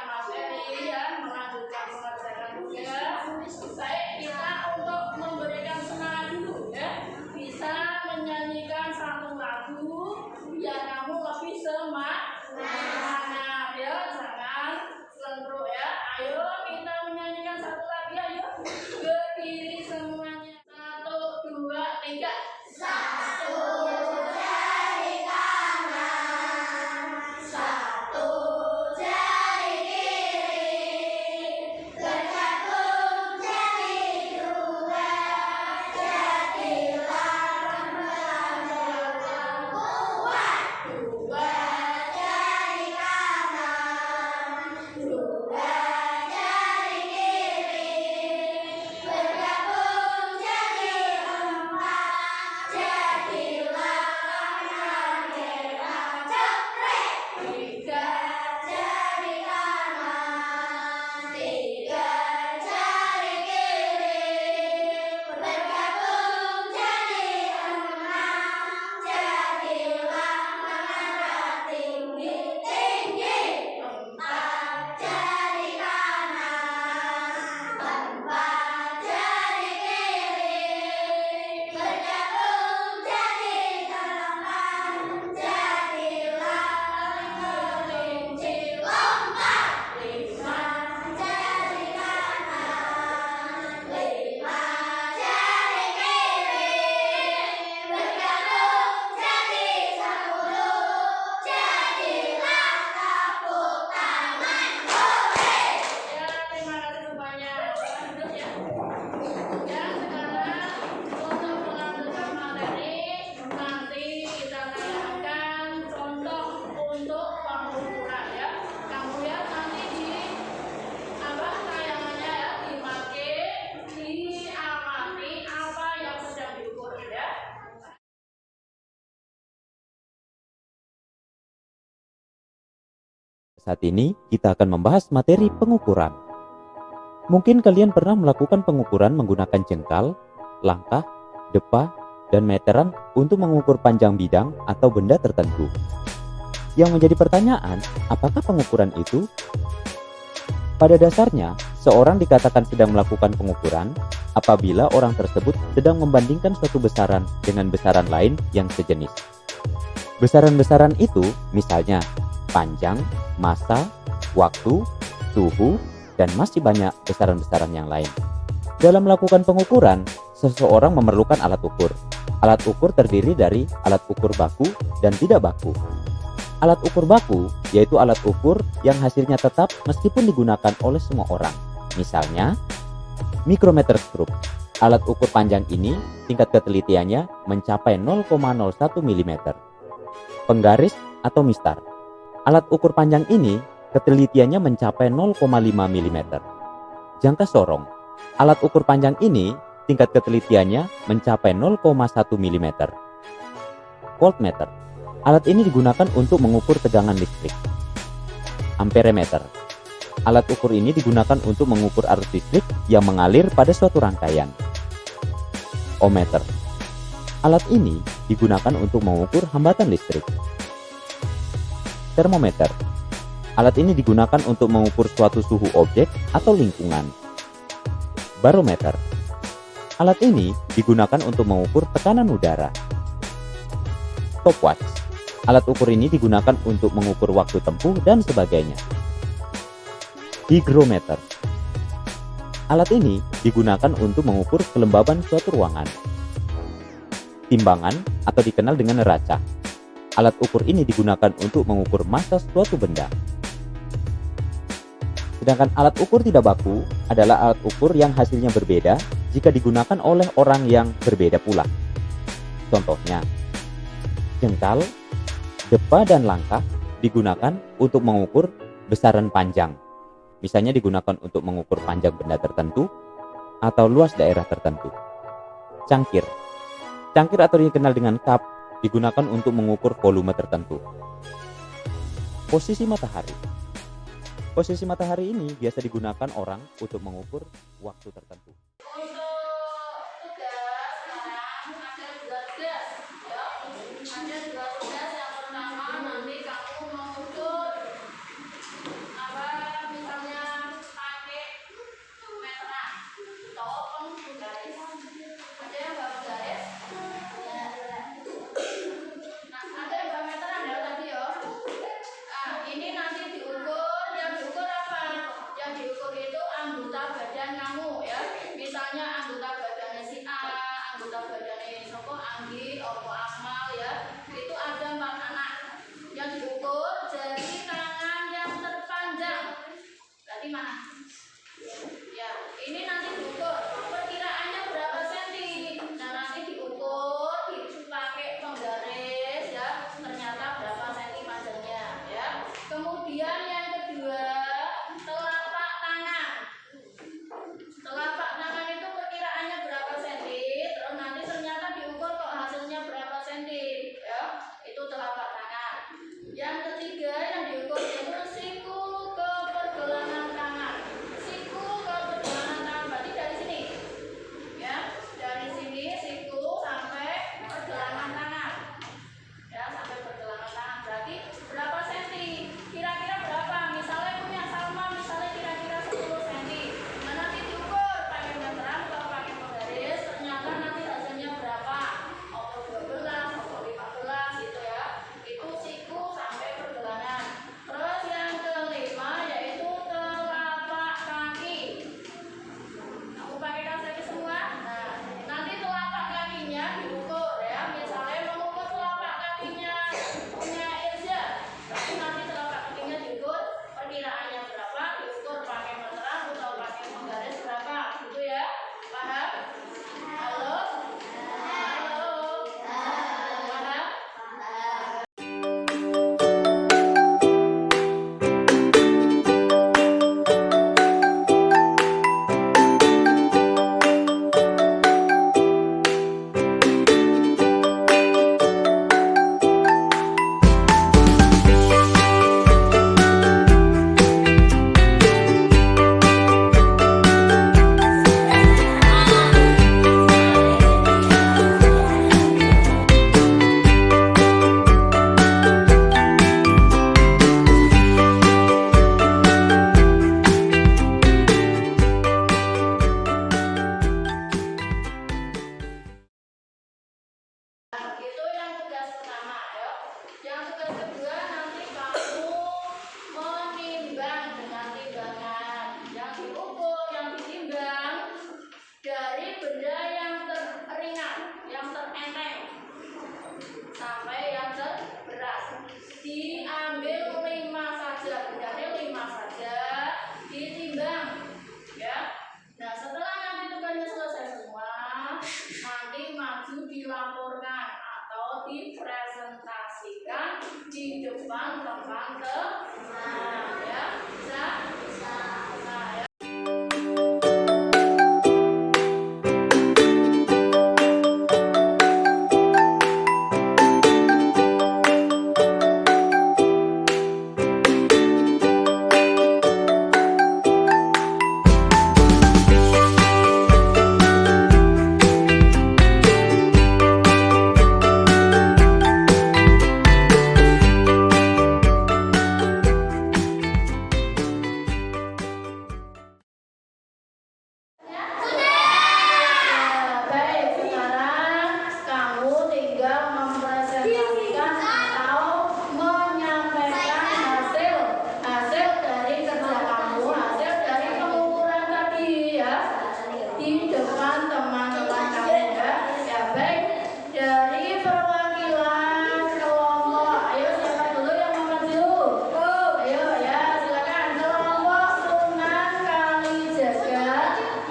melanjutkan materi ya, melanjutkan mengerjakan tugas. Baik, kita untuk memberikan semangat dulu ya, bisa menyanyikan satu lagu biar kamu lebih semangat ya, jangan lentruk ya. Ayo kita menyanyikan satu lagi, ayo berdiri semuanya. 1, 2, 3. 1 jari kanan, 1 jari kiri, bergabung jadi 2, jadilah yang kuat. 2 jari kanan, 2 jari kiri, bergabung jadi 4, jadilah tangan merah cekrek. 3 jari kanan, 3 jari kiri, bergabung jadi 6, jadilah tangan tinggi tinggi. 4 jari kanan, 4 jari kiri, bergabung jadi 8, jadilah kelinci lompat. 5 jari kanan, 5 jari kiri, bergabung jadi 10, jadilah tepuk tangan. Hore! Ya, terima kasih semuanya. Lanjut ya. Ya, sekarang untuk melanjutkan materi, nanti kita tanyakan contoh untuk pengukuran ya. Kamu lihat nanti di tayangannya ya, diamati apa yang sedang diukur ya. Saat ini kita akan membahas materi pengukuran. Mungkin kalian pernah melakukan pengukuran menggunakan jengkal, langkah, depa, dan meteran untuk mengukur panjang bidang atau benda tertentu. Yang menjadi pertanyaan, apakah pengukuran itu? Pada dasarnya, seorang dikatakan sedang melakukan pengukuran apabila orang tersebut sedang membandingkan suatu besaran dengan besaran lain yang sejenis. Besaran-besaran itu misalnya panjang, massa, waktu, suhu, dan masih banyak besaran-besaran yang lain. Dalam melakukan pengukuran, seseorang memerlukan alat ukur. Alat ukur terdiri dari alat ukur baku dan tidak baku. Alat ukur baku yaitu alat ukur yang hasilnya tetap meskipun digunakan oleh semua orang. Misalnya, mikrometer skrup. Alat ukur panjang ini tingkat ketelitiannya mencapai 0,01 mm. Penggaris atau mistar. Alat ukur panjang ini ketelitiannya mencapai 0,5 mm. Jangka sorong. Alat ukur panjang ini tingkat ketelitiannya mencapai 0,1 mm. Voltmeter. Alat ini digunakan untuk mengukur tegangan listrik. Amperemeter. Alat ukur ini digunakan untuk mengukur arus listrik yang mengalir pada suatu rangkaian. Ohmmeter. Alat ini digunakan untuk mengukur hambatan listrik. Termometer. Alat ini digunakan untuk mengukur suatu suhu objek atau lingkungan. Barometer. Alat ini digunakan untuk mengukur tekanan udara. Stopwatch. Alat ukur ini digunakan untuk mengukur waktu tempuh dan sebagainya. Hygrometer. Alat ini digunakan untuk mengukur kelembaban suatu ruangan. Timbangan atau dikenal dengan neraca. Alat ukur ini digunakan untuk mengukur massa suatu benda. Sedangkan alat ukur tidak baku adalah alat ukur yang hasilnya berbeda jika digunakan oleh orang yang berbeda pula. Contohnya, jengkal, depa, dan langkah digunakan untuk mengukur besaran panjang. Misalnya digunakan untuk mengukur panjang benda tertentu atau luas daerah tertentu. Cangkir. Cangkir atau dikenal dengan cup digunakan untuk mengukur volume tertentu. Posisi matahari. Posisi matahari ini biasa digunakan orang untuk mengukur waktu tertentu. Untuk tugas sekarang ada 2 tugas ya. Ada 2 tugas. Yang pertama nanti kamu mengukur Ya, ini nanti diukur. Perkiraannya berapa senti? Nah, nanti diukur, dipakai penggaris ya. Ternyata berapa senti panjangnya ya. Kemudian yang kedua, telapak tangan. Telapak tangan itu perkiraannya berapa senti? Terus nanti ternyata diukur kok hasilnya berapa senti ya. Itu telapak tangan. Yang ketiga yang diukur itu siku ke pergelangan tangan. Siku ke pergelangan tangan berarti dari sini. Ya, dari sini siku sampai pergelangan tangan. Ya, sampai pergelangan tangan berarti berapa senti? Kira-kira berapa? Misalnya punya Salma misalnya kira-kira 10 senti. Nah, nanti diukur pakai meteran atau pakai penggaris, ternyata nanti hasilnya berapa? Opo 12, opo 15 gitu ya. Itu siku sampai pergelangan. Terus yang kelima yaitu telapak kaki. Aku pakai kaos kaki semua. Nah, nanti telapak kakinya diukur ya. Misalnya mengukur telapak kakinya punya Irza. Tapi nanti telapak kakinya diukur perkiraannya berapa, diukur pakai meteran atau pakai penggaris berapa. Gitu ya. Paham? Halo? Halo? Paham? Itu yang tugas pertama ya. Yang tugas kedua nanti kamu menimbang dengan timbangan. Yang diukur, yang ditimbang dari benda yang teringan, yang terenteng sampai yang terberat. Diambil 5 saja, bendanya 5 saja, ditimbang ya. Nah, setelah nanti tugasnya selesai semua, nanti maju dilaporkan atau dipresentasikan di depan teman-teman ya. Bisa? Nah, ya. Baik, sekarang kamu tinggal mempresentasikan atau menyampaikan hasil dari kerja kamu, hasil dari pengukuran tadi ya, di depan teman-teman kamu ya. Ya baik, dari perwakilan kelompok, ayo siapa dulu yang mau maju? Ayo ya, silakan kelompok Sunan Kalijaga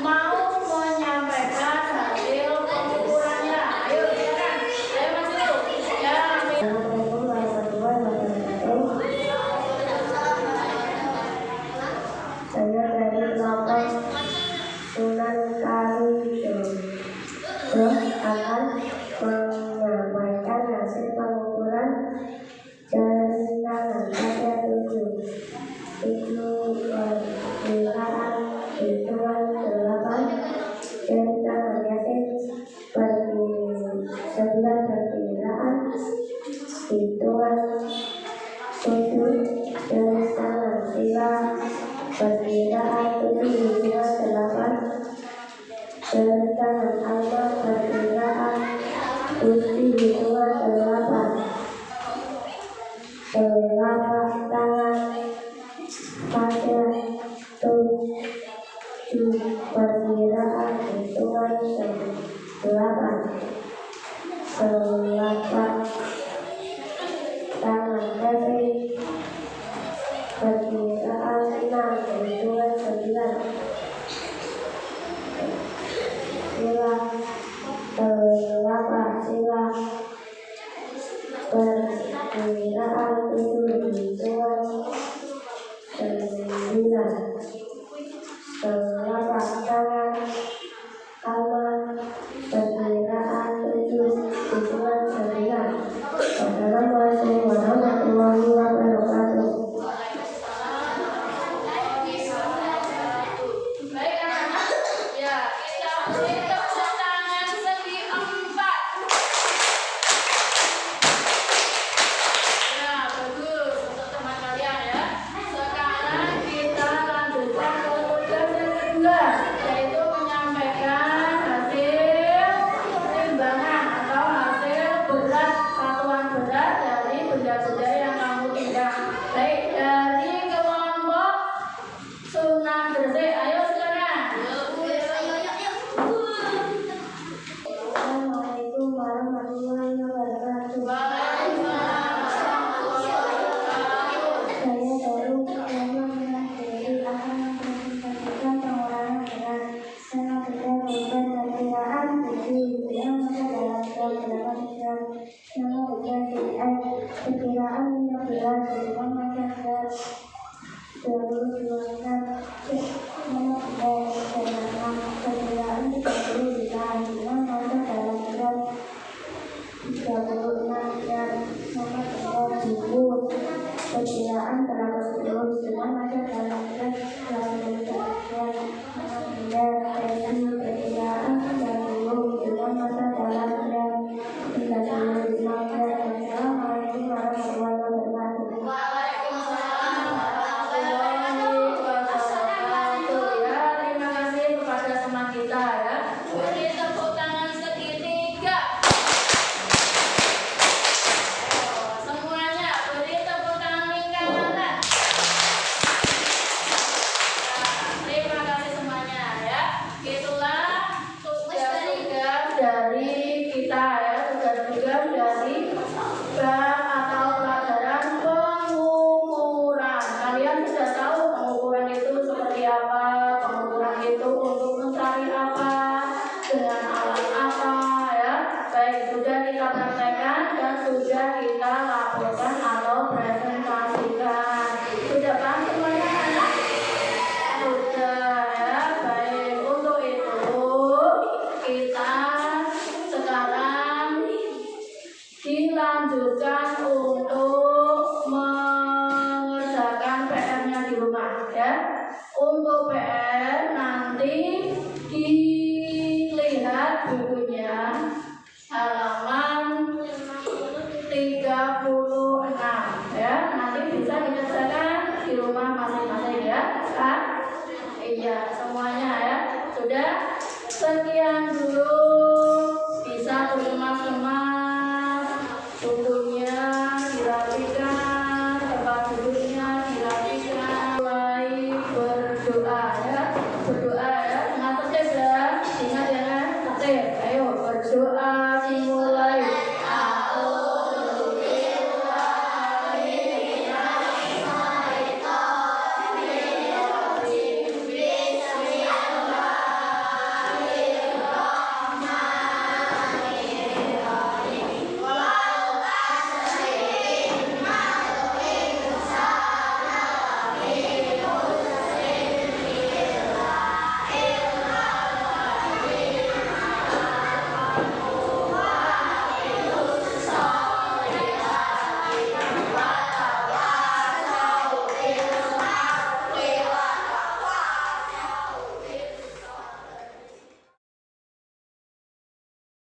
mau menyampaikan hasil pengukurannya. Ayo silakan, ayo maju. Ya, Assalamualaikum warahmatullahi wabarakatuh. Saya dari kelompok Sunan Kalijaga akan menyampaikan hasil pengukuran dari tangan pada tujuh. Itu perkiraan hitungan 8 dari tangan yakin bagi 9 perkiraan hitungan 7 dari tangan sila perkiraan 7 hitungan 8 dari tangan alma perkiraan Gusti hitungan 8 telapak tangan pada 7 perkiraan hitungan 8 telapak tangan kaki perkiraan 6 hitungan Telapak tangan aman, perkiraan 7, hitungan 9. Wassalamualaikum warahmatullahi wabarakatuh. Baik anak-anak, ya kita beri tepuk tangan segi 4. Ya bagus untuk teman kalian ya. Sekarang kita lanjutkan ke tugas yang kedua, yaitu menyampaikan hasil timbangan atau hasil berat satuan berat dari benda-benda yang kamu timbang. Baik, dari kelompok Sunan Gresik, ayo silakan. Assalamualaikum warahmatullahi wabarakatuh. Saya baru pertama mengakhiri akan mempresentasikan pengurangan berat. Saya sudah berikan perkiraan 7 yang dalam jam 8 jam. Saya sudah berikan perkiraan 15 dengan masa berat 22 jam. Saya sudah berikan perkiraan 30 jam dengan masa dalam jam 36 jam. Saya sudah jujur perkiraan 100 dengan masa dalam jam 81 jam. Saya sudah perkiraan 30 dengan masa dalam jam 35 jam. Assalamualaikum warahmatullahi wabarakatuh. Waalaikumsalam warahmatullahi wabarakatuh. Ya, terima kasih kepada teman kita ya. Beri tepuk tangan segitiga. Semuanya beri tepuk tangan lingkaran. Terima kasih semuanya ya. Itulah tugas-tugas dari kita ya, tugas-tugas dari bab atau pelajaran pengukuran. Kalian sudah tahu pengukuran itu seperti apa, pengukuran itu untuk mencari apa, dengan alat apa ya. Baik, sudah kita praktekkan dan sudah kita laporkan atau presentasikan. Sudah paham semuanya anak? Sudah ya. Baik, untuk itu kita sekarang dilanjutkan untuk mengerjakan PR-nya di rumah ya. Untuk PR nanti dilihat bukunya halaman 36 ya. Nanti bisa dikerjakan di rumah masing-masing ya. Iya, semuanya ya. Sudah. Sekian dulu, bisa berkemas-kemas, bukunya dirapikan, tempat duduknya dirapikan, mulai berdoa ya, ingat tertib ya, ingat ya tertib, ayo berdoa